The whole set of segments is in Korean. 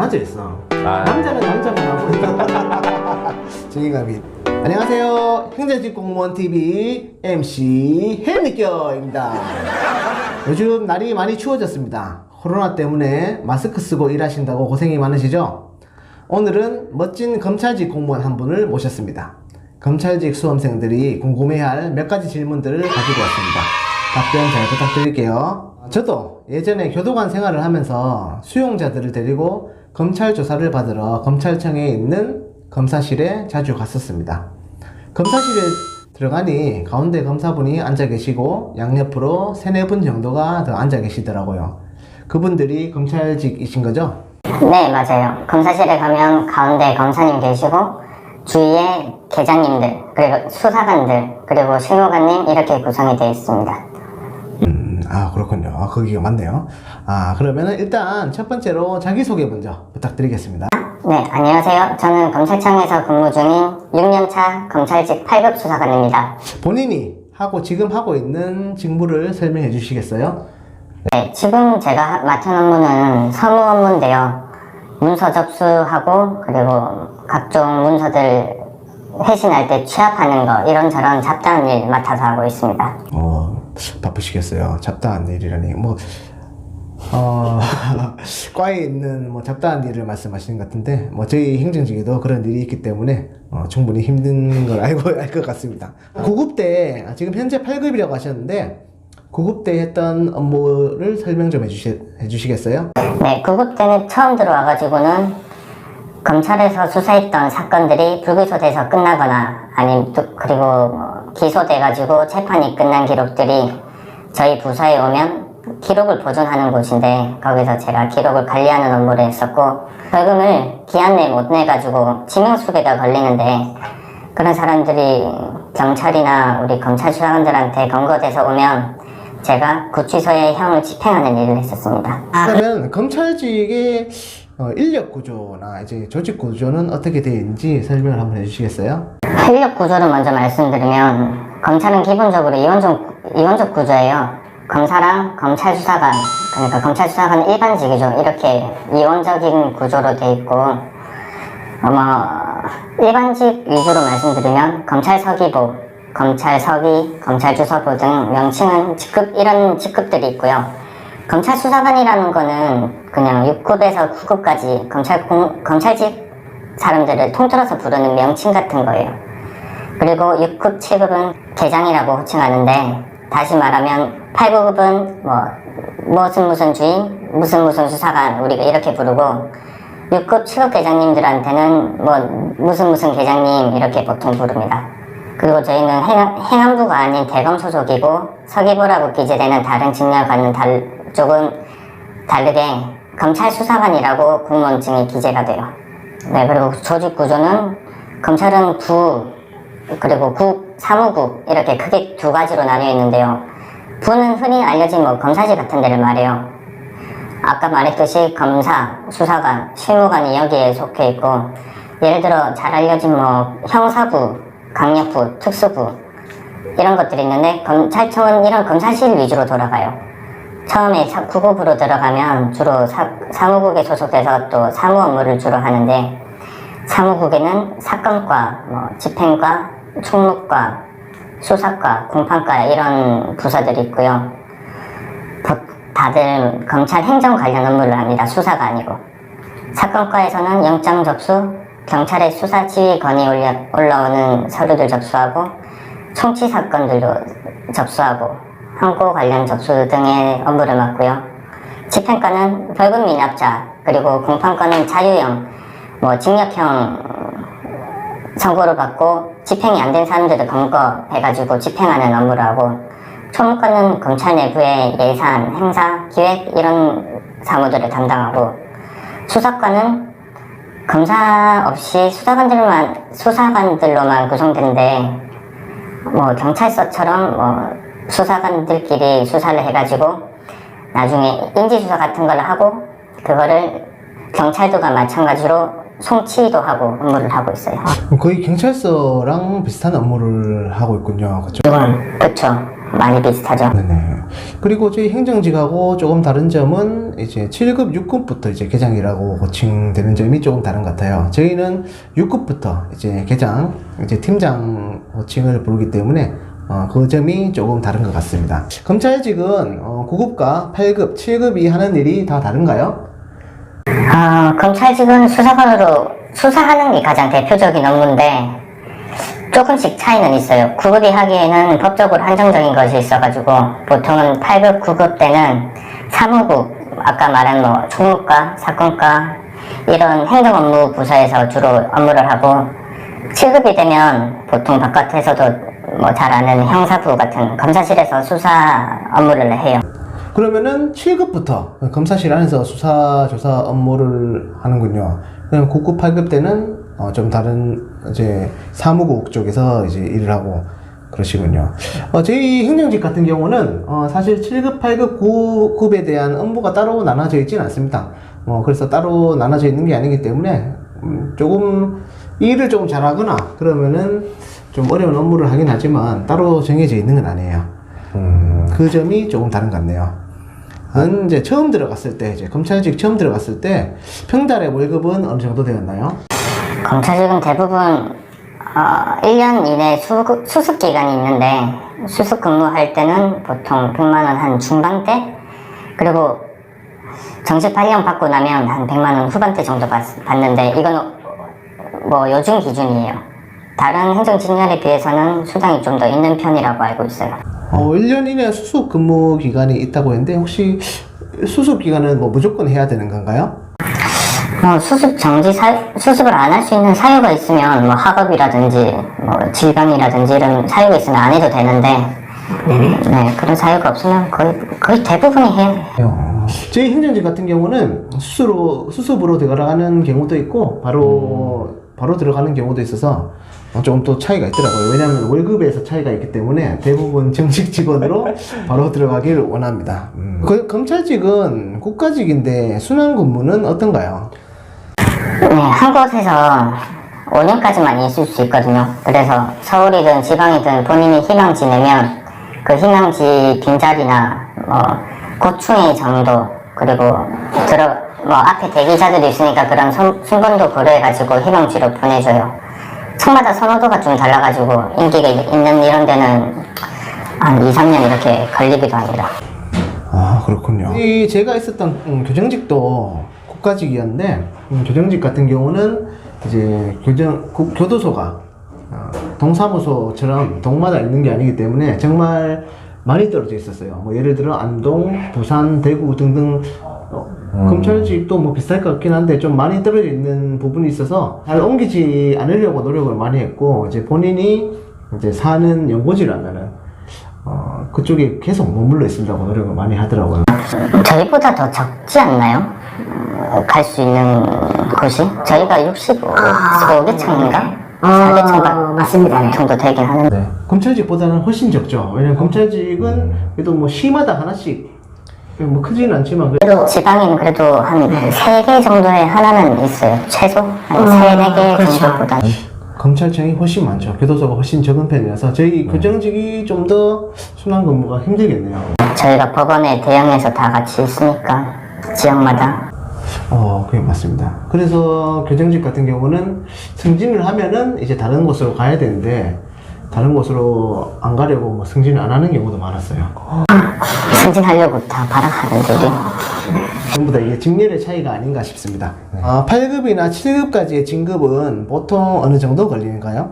정해져 있어. 남자는 남자만 하고 정의가 및. 안녕하세요. 행정직공무원TV MC 헬미껴입니다. 요즘 날이 많이 추워졌습니다. 코로나 때문에 마스크 쓰고 일하신다고 고생이 많으시죠? 오늘은 멋진 검찰직 공무원 한 분을 모셨습니다. 검찰직 수험생들이 궁금해할 몇 가지 질문들을 가지고 왔습니다. 답변 잘 부탁드릴게요. 저도 예전에 교도관 생활을 하면서 수용자들을 데리고 검찰 조사를 받으러 검찰청에 있는 검사실에 자주 갔었습니다. 검사실에 들어가니 가운데 검사분이 앉아 계시고 양옆으로 3-4분 정도가 더 앉아 계시더라고요. 그분들이 검찰직이신 거죠? 네, 맞아요. 검사실에 가면 가운데 검사님 계시고 주위에 계장님들, 그리고 수사관들, 그리고 실무관님 이렇게 구성이 되어 있습니다. 그렇군요. 거기가 맞네요. 그러면은 일단 첫 번째로 자기소개 먼저 부탁드리겠습니다. 네, 안녕하세요. 저는 검찰청에서 근무 중인 6년차 검찰직 8급 수사관입니다. 본인이 지금 하고 있는 직무를 설명해 주시겠어요? 네, 지금 제가 맡은 업무는 서무 업무인데요. 문서 접수하고 그리고 각종 문서들 회신할 때 취합하는 거 이런저런 잡다한 일 맡아서 하고 있습니다. 바쁘시겠어요. 잡다한 일이라니 과에 있는 잡다한 일을 말씀하시는 것 같은데 저희 행정직에도 그런 일이 있기 때문에 충분히 힘든 걸 알 것 같습니다. 구급 때 지금 현재 8급이라고 하셨는데 구급 때 했던 업무를 설명 좀 해주시겠어요? 네, 구급 때는 처음 들어와가지고는 검찰에서 수사했던 사건들이 불기소돼서 끝나거나 그리고 기소돼가지고 재판이 끝난 기록들이 저희 부서에 오면 기록을 보존하는 곳인데 거기서 제가 기록을 관리하는 업무를 했었고 벌금을 기한 내에 못 내가지고 지명수배가 걸리는데 그런 사람들이 경찰이나 우리 검찰 수사관들한테 검거돼서 오면 제가 구치소에 형을 집행하는 일을 했었습니다. 그러면 검찰직의 인력 구조나 이제 조직 구조는 어떻게 되어 있는지 설명을 한번 해주시겠어요? 인력 구조를 먼저 말씀드리면 검찰은 기본적으로 이원적 구조예요. 검사랑 검찰 수사관, 그러니까 검찰 수사관은 일반직이죠. 이렇게 이원적인 구조로 되어 있고 일반직 위주로 말씀드리면 검찰 서기부, 검찰 서기, 검찰 주서부 등 명칭은 이런 직급들이 있고요. 검찰 수사관이라는 거는 그냥 6급에서 9급까지 검찰직 사람들을 통틀어서 부르는 명칭 같은 거예요. 그리고 6급, 7급은 계장이라고 호칭하는데 다시 말하면 8, 9급은 무슨 주임, 무슨 수사관 우리가 이렇게 부르고 6급, 7급 계장님들한테는 무슨 계장님 이렇게 보통 부릅니다. 그리고 저희는 행안부가 아닌 대검 소속이고 서기부라고 기재되는 다른 직렬 갖는 쪽은 다르게 검찰 수사관이라고 공무원증이 기재가 돼요. 네, 그리고 조직 구조는 검찰은 부, 그리고 국, 사무국 이렇게 크게 두 가지로 나뉘어 있는데요. 부는 흔히 알려진 검사직 같은 데를 말해요. 아까 말했듯이 검사, 수사관, 실무관이 여기에 속해 있고 예를 들어 잘 알려진 형사부, 강력부, 특수부 이런 것들이 있는데 검찰청은 이런 검사실 위주로 돌아가요. 처음에 9급으로 들어가면 주로 사무국에 소속돼서 또 사무 업무를 주로 하는데 사무국에는 사건과, 집행과, 총무과, 수사과, 공판과 이런 부서들이 있고요. 다들 검찰 행정 관련 업무를 합니다. 수사가 아니고. 사건과에서는 영장 접수, 경찰의 수사 지휘 건이 올라오는 서류들 접수하고 총치 사건들도 접수하고 항고 관련 접수 등의 업무를 맡고요. 집행과는 벌금 미납자, 그리고 공판과는 자유형, 징역형 선고를 받고 집행이 안 된 사람들을 검거해가지고 집행하는 업무를 하고 총무과는 검찰 내부의 예산, 행사, 기획 이런 사무들을 담당하고 수사과는 검사 없이 수사관들로만 구성되는데 경찰서처럼 수사관들끼리 수사를 해가지고 나중에 인지수사 같은 걸 하고 그거를 경찰도가 마찬가지로 송치도 하고 업무를 하고 있어요. 거의 경찰서랑 비슷한 업무를 하고 있군요. 그렇죠? 그렇죠. 많이 비슷하죠. 네네. 그리고 저희 행정직하고 조금 다른 점은 이제 7급, 6급부터 이제 계장이라고 호칭되는 점이 조금 다른 것 같아요. 저희는 6급부터 이제 계장, 이제 팀장 호칭을 부르기 때문에 그 점이 조금 다른 것 같습니다. 검찰직은 9급과 8급, 7급이 하는 일이 다 다른가요? 검찰직은 수사관으로 수사하는 게 가장 대표적인 업무인데 조금씩 차이는 있어요. 9급이 하기에는 법적으로 한정적인 것이 있어가지고 보통은 8급, 9급 때는 사무국, 아까 말한 뭐 총무과, 사건과 이런 행정업무 부서에서 주로 업무를 하고 7급이 되면 보통 바깥에서도 뭐 잘 아는 형사부 같은 검사실에서 수사 업무를 해요. 그러면은 7급부터 검사실 안에서 수사, 조사 업무를 하는군요. 그럼 9급, 8급 때는 좀 다른 이제 사무국 쪽에서 이제 일을 하고 그러시군요. 저희 행정직 같은 경우는 사실 7급, 8급, 9급에 대한 업무가 따로 나눠져 있지는 않습니다. 그래서 따로 나눠져 있는 게 아니기 때문에 조금 일을 좀 잘하거나 그러면은 좀 어려운 업무를 하긴 하지만 따로 정해져 있는 건 아니에요. 그 점이 조금 다른 것 같네요. 이제 처음 들어갔을 때, 이제 검찰직 처음 들어갔을 때 평달의 월급은 어느 정도 되었나요? 검찰직은 대부분 1년 이내 수습 기간이 있는데 수습 근무할 때는 보통 100만 원 한 중반대, 그리고 정식 발령 받고 나면 한 100만 원 후반대 정도 받는데 이건 뭐 요즘 기준이에요. 다른 행정직렬에 비해서는 수당이 좀 더 있는 편이라고 알고 있어요. 1년 이내 수습 근무 기간이 있다고 했는데 혹시 수습 기간은 뭐 무조건 해야 되는 건가요? 수습을 안 할 수 있는 사유가 있으면 뭐 학업이라든지 뭐 질병이라든지 이런 사유가 있으면 안 해도 되는데 네, 그런 사유가 없으면 거의 대부분이 해요. 저희 행정직 같은 경우는 수습으로 들어가는 경우도 있고 바로 들어가는 경우도 있어서 조금 또 차이가 있더라고요. 왜냐하면 월급에서 차이가 있기 때문에 대부분 정식 직원으로 바로 들어가길 원합니다. 검찰직은 국가직인데 순환 근무는 어떤가요? 네, 한 곳에서 5년까지만 있을 수 있거든요. 그래서 서울이든 지방이든 본인이 희망지 내면 그 희망지 빈자리나 고충의 정도, 그리고 앞에 대기자들이 있으니까 그런 순번도 고려해가지고 희망지로 보내줘요. 층마다 선호도가 좀 달라가지고 인기가 있는 이런 데는 한 2, 3년 이렇게 걸리기도 합니다. 그렇군요. 제가 있었던 교정직도 국가직이었는데 교정직 같은 경우는 이제 교도소가 동사무소처럼 동마다 있는 게 아니기 때문에 정말 많이 떨어져 있었어요. 뭐 예를 들어 안동, 부산, 대구 등등 검찰직도 뭐 비슷할 것 같긴 한데 좀 많이 떨어져 있는 부분이 있어서 잘 옮기지 않으려고 노력을 많이 했고, 이제 본인이 이제 사는 연고지라면은 그쪽에 계속 머물러 있으려고 노력을 많이 하더라고요. 저희보다 더 적지 않나요? 갈 수 있는 곳이? 저희가 65개청인가? 4개청 맞습니다. 정도 되긴 하는데. 검찰직보다는 훨씬 적죠. 왜냐면 검찰직은 그래도 뭐 시마다 하나씩 뭐 크지는 않지만 그래도 지방에는 그래도 한 3개 정도의 하나는 있어요. 최소 한 3, 4개 정도보다. 검찰청이 훨씬 많죠. 교도소가 훨씬 적은 편이라서 저희 교정직이 좀 더 순환 근무가 힘들겠네요. 저희가 법원에 대형해서 다 같이 있으니까 지역마다. 그게 맞습니다. 그래서 교정직 같은 경우는 승진을 하면은 이제 다른 곳으로 가야 되는데 다른 곳으로 안 가려고 뭐 승진을 안 하는 경우도 많았어요. 승진하려고 다 발악하는데 전부 다 이게 직렬의 차이가 아닌가 싶습니다. 8급이나 7급까지의 진급은 보통 어느 정도 걸리는가요?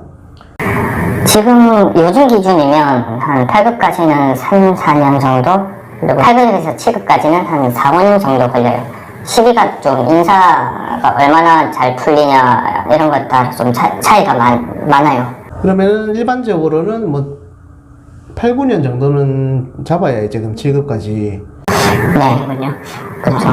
지금 요즘 기준이면 한 8급까지는 3, 4년 정도, 그리고 8급에서 7급까지는 한 4, 5년 정도 걸려요. 시기가 좀 인사가 얼마나 잘 풀리냐 이런 것 따라 좀 차이가 많아요. 그러면은 일반적으로는 뭐 8, 9년 정도는 잡아야 이제 그럼 7급까지. 네, 그렇죠.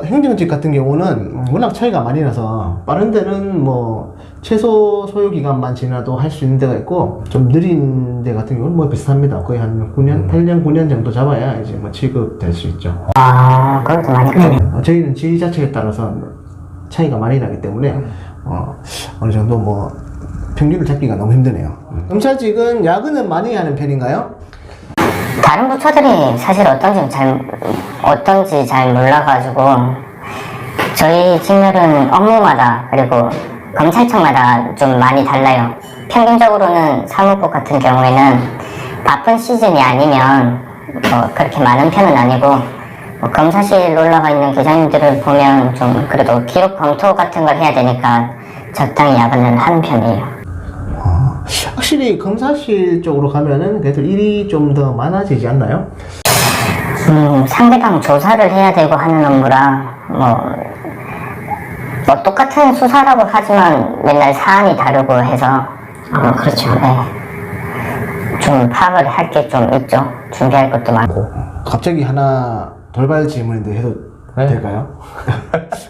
행정직 같은 경우는 워낙 차이가 많이 나서 빠른 데는 뭐 최소 소요 기간만 지나도 할 수 있는 데가 있고, 좀 느린 데 같은 경우는 뭐 비슷합니다. 거의 한 9년, 8년, 9년 정도 잡아야 이제 뭐 7급 될 수 있죠. 그것도 많이 크네. 저희는 지자체에 따라서 차이가 많이 나기 때문에 어느 정도 뭐 평균을 잡기가 너무 힘드네요. 검찰직은 야근은 많이 하는 편인가요? 다른 부처들이 사실 어떤지 잘 몰라가지고 저희 직렬은 업무마다 그리고 검찰청마다 좀 많이 달라요. 평균적으로는 사무국 같은 경우에는 바쁜 시즌이 아니면 뭐 그렇게 많은 편은 아니고 뭐 검사실 올라가 있는 기자님들을 보면 좀 그래도 기록 검토 같은 걸 해야 되니까 적당히 야근을 하는 편이에요. 확실히 검사실 쪽으로 가면은 그래도 일이 좀 더 많아지지 않나요? 상대방 조사를 해야 되고 하는 업무라 뭐 똑같은 수사라고 하지만 맨날 사안이 다르고 해서 그렇죠. 네. 좀 파악을 할 게 좀 있죠. 준비할 것도 많고. 갑자기 하나 돌발 질문인데 해도 네. 될까요?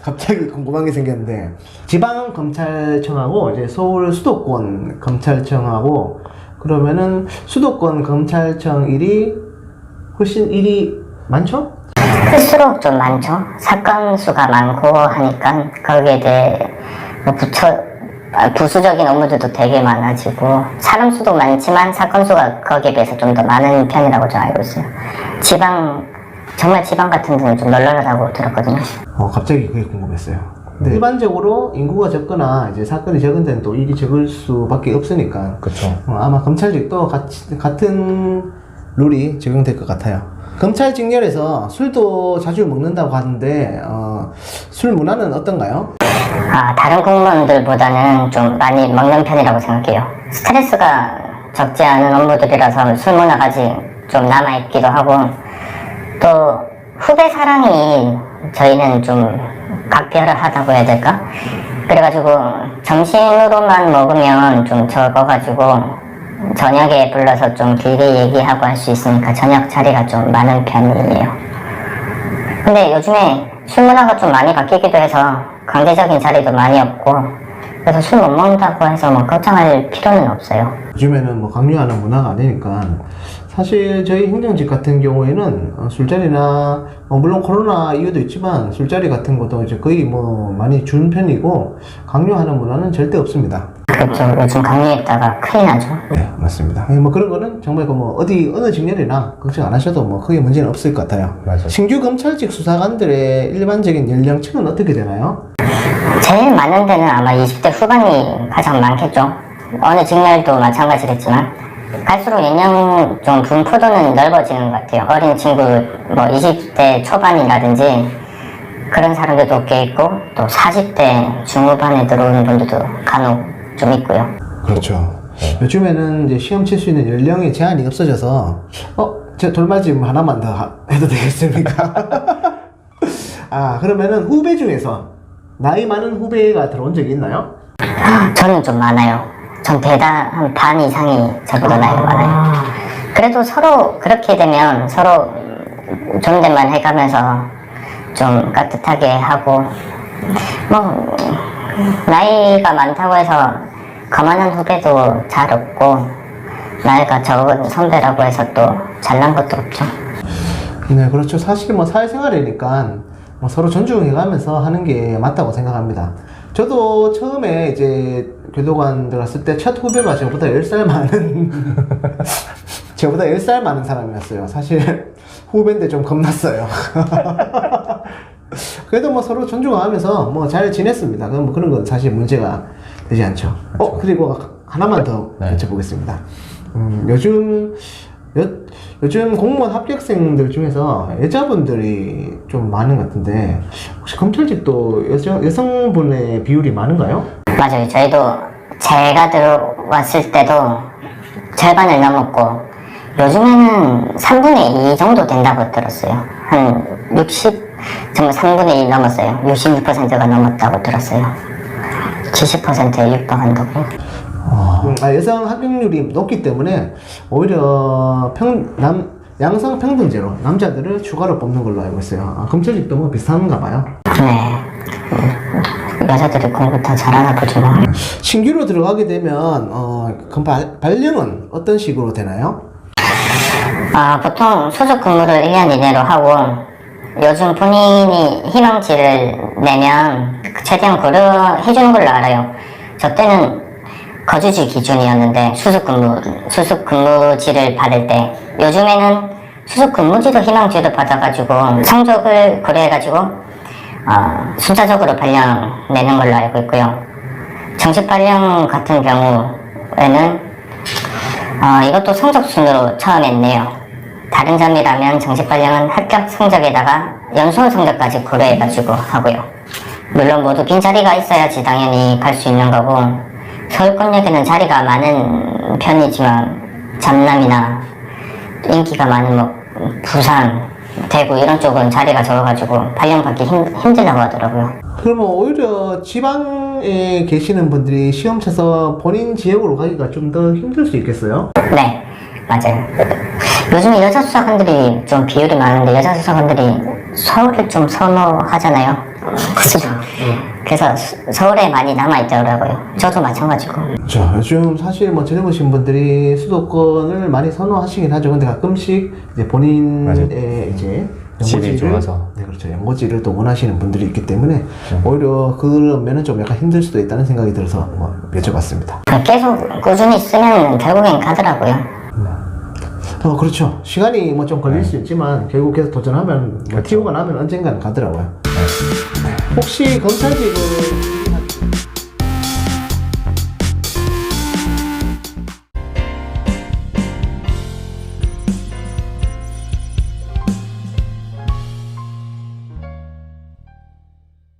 갑자기 궁금한 게 생겼는데 지방검찰청하고 이제 서울 수도권 검찰청하고 그러면은 수도권 검찰청 일이 훨씬 일이 많죠? 클수록 좀 많죠. 사건 수가 많고 하니까 거기에 대해 뭐 부수적인 업무들도 되게 많아지고 사람 수도 많지만 사건 수가 거기에 비해서 좀 더 많은 편이라고 좀 알고 있어요. 정말 지방 같은 데는 좀 널널하다고 들었거든요. 갑자기 그게 궁금했어요. 근데 일반적으로 인구가 적거나 이제 사건이 적은 데는 또 일이 적을 수밖에 없으니까 그쵸. 아마 검찰직도 같은 룰이 적용될 것 같아요. 검찰 직렬에서 술도 자주 먹는다고 하는데 술 문화는 어떤가요? 다른 공무원들보다는 좀 많이 먹는 편이라고 생각해요. 스트레스가 적지 않은 업무들이라서 술 문화가 아직 좀 남아있기도 하고 또 후배 사랑이 저희는 좀 각별하다고 해야 될까? 그래가지고 점심으로만 먹으면 좀 적어가지고 저녁에 불러서 좀 길게 얘기하고 할 수 있으니까 저녁 자리가 좀 많은 편이에요. 근데 요즘에 술 문화가 좀 많이 바뀌기도 해서 강제적인 자리도 많이 없고 그래서 술 못 먹는다고 해서 뭐 걱정할 필요는 없어요. 요즘에는 뭐 강요하는 문화가 아니니까 사실 저희 행정직 같은 경우에는 술자리나 물론 코로나 이유도 있지만 술자리 같은 것도 이제 거의 뭐 많이 준 편이고 강요하는 문화는 절대 없습니다. 그렇죠. 요즘 강요했다가 큰일 나죠. 네, 맞습니다. 뭐 그런 거는 정말 뭐 어느 직렬이나 걱정 안 하셔도 뭐 크게 문제는 없을 것 같아요. 맞아요. 신규 검찰직 수사관들의 일반적인 연령층은 어떻게 되나요? 제일 많은 데는 아마 20대 후반이 가장 많겠죠. 어느 직렬도 마찬가지겠지만 갈수록 연령 좀 분포도는 넓어지는 것 같아요. 어린 친구 뭐 20대 초반이라든지 그런 사람들도 꽤 있고 또 40대 중후반에 들어오는 분들도 간혹 좀 있고요. 그렇죠. 요즘에는 이제 시험 칠 수 있는 연령의 제한이 없어져서 제가 돌발 질문 하나만 더 해도 되겠습니까? 그러면은 후배 중에서 나이 많은 후배가 들어온 적이 있나요? 저는 좀 많아요. 전 대다 한 반 이상이 저보다 나이가 많아요. 그래도 서로 그렇게 되면 서로 존댓말 해가면서 좀 깍듯하게 하고 뭐 나이가 많다고 해서 거만한 후배도 잘 없고 나이가 적은 선배라고 해서 또 잘난 것도 없죠. 네, 그렇죠. 사실 뭐 사회생활이니까 뭐 서로 존중해가면서 하는 게 맞다고 생각합니다. 저도 처음에 이제 교도관 들어갔을 때 첫 후배가 저보다 10살 많은 저보다 10살 많은 사람이었어요. 사실 후배인데 좀 겁났어요. 그래도 뭐 서로 존중하면서 뭐 잘 지냈습니다. 그럼 뭐 그런 건 사실 문제가 되지 않죠. 그리고 하나만 더 여쭤보겠습니다. 요즘 공무원 합격생들 중에서 여자분들이 좀 많은 것 같은데 혹시 검찰직도 여성분의 비율이 많은가요? 맞아요. 저희도 제가 들어왔을 때도 절반을 넘었고 요즘에는 3분의 2 정도 된다고 들었어요. 한 60, 정말 3분의 1 넘었어요. 66%가 넘었다고 들었어요. 70%에 육박한다고. 여성 합격률이 높기 때문에 오히려 양성 평등제로 남자들을 추가로 뽑는 걸로 알고 있어요. 검찰직도 뭐 비슷한가 봐요. 네. 여자들이 공부 더 잘하나 보죠. 뭐. 신규로 들어가게 되면 그럼 발령은 어떤 식으로 되나요? 보통 소속 근무를 1년 이내로 하고 요즘 본인이 희망치를 내면 최대한 고려해주는 걸로 알아요. 저 때는 거주지 기준이었는데 수습 근무지를 받을 때 요즘에는 수석 근무지도 희망지도 받아가지고 성적을 고려해가지고 순차적으로 발령 내는 걸로 알고 있고요. 정식 발령 같은 경우에는 이것도 성적 순으로 처음에 내요. 다른 점이라면 정식 발령은 합격 성적에다가 연수원 성적까지 고려해가지고 하고요. 물론 모두 빈자리가 있어야지 당연히 갈 수 있는 거고, 서울권역에는 자리가 많은 편이지만 전남이나 인기가 많은 뭐 부산, 대구 이런 쪽은 자리가 적어가지고 발령받기 힘들다고 하더라고요. 그러면 오히려 지방에 계시는 분들이 시험 쳐서 본인 지역으로 가기가 좀 더 힘들 수 있겠어요? 네, 맞아요. 요즘에 여자 수사관들이 좀 비율이 많은데 여자 수사관들이 서울을 좀 선호하잖아요. 그렇죠. 그래서 서울에 많이 남아있더라고요. 저도 마찬가지고. 자, 요즘 사실 뭐 젊으신 분들이 수도권을 많이 선호하시긴 하죠. 근데 가끔씩 이제 본인의 이제 질이 좋아서. 네, 그렇죠. 연고지를 또 원하시는 분들이 있기 때문에 오히려 그러면은 좀 약간 힘들 수도 있다는 생각이 들어서 뭐 여쭤봤습니다. 계속 꾸준히 쓰면 결국엔 가더라고요. 그렇죠. 시간이 뭐 좀 걸릴 수 있지만 결국 계속 도전하면 뭐 튀우고 나면 언젠가는 가더라고요. 혹시 검찰직을